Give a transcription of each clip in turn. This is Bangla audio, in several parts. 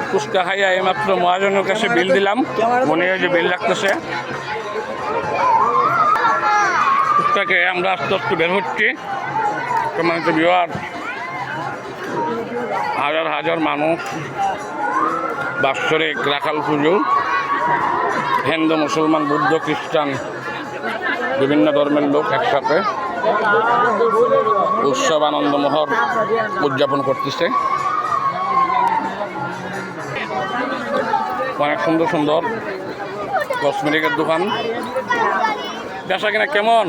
ফুচকা খাইয়া এইমাত্র মহাজনের কাছে বিল দিলাম, মনে হয় যে বিল লাগতেছে। ফুচকাকে আমরা আস্তে আস্তে বের হচ্ছি। সম্মানিত ভিউয়ার, হাজার হাজার মানুষ, বাৎসরিক রাখাল পুজো, হিন্দু মুসলমান বৌদ্ধ খ্রিস্টান বিভিন্ন ধর্মের লোক একসাথে উৎসব আনন্দমোহর উদযাপন করতেছে। অনেক সুন্দর সুন্দর কসমেটিকের দোকান। বেচা কিনা কেমন?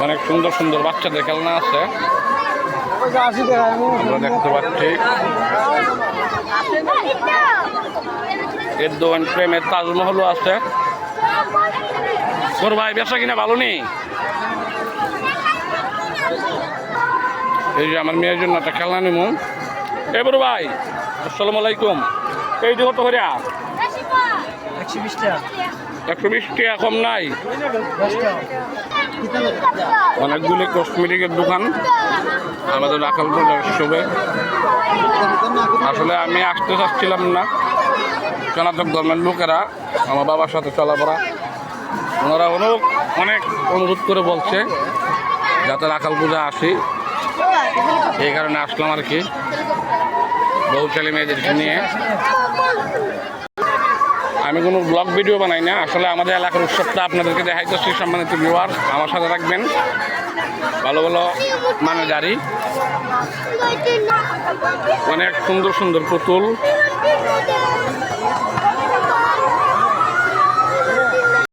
অনেক সুন্দর সুন্দর বাচ্চাদের খেলনা আছে, আমরা দেখতে পাচ্ছি। এর দোকান প্রেমের তাজমহলও আছে। তোর ভাই বেচা কিনা ভালো নেই? এই যে আমার মেয়ের জন্য একটা খেলনা নিব। এ বড় ভাই, আসসালামু আলাইকুম। এই যে কত করে? 120 টাকা। 120 টাকা কম নাই? অনেকগুলি কসমেটিকের দোকান আমাদের রাখাল বাজার উৎসবে। আসলে আমি আসতে চাচ্ছিলাম না, সনাতন ধর্মের লোকেরা আমার বাবার সাথে চলাফেরা, ওনারা অনেক অনুরোধ করে বলছে যাতে রাখাল পূজা আসি, এই কারণে আসলাম আর কি, বহু ছেলে মেয়েদেরকে নিয়ে। আমি কোনো ব্লগ ভিডিও বানাই না, আসলে আমাদের এলাকার উৎসবটা আপনাদেরকে দেখাইতেছি। সম্মানিত ভিউয়ার, আমার সাথে রাখবেন। ভালো ভালো মানে গাড়ি, অনেক সুন্দর সুন্দর পুতুল,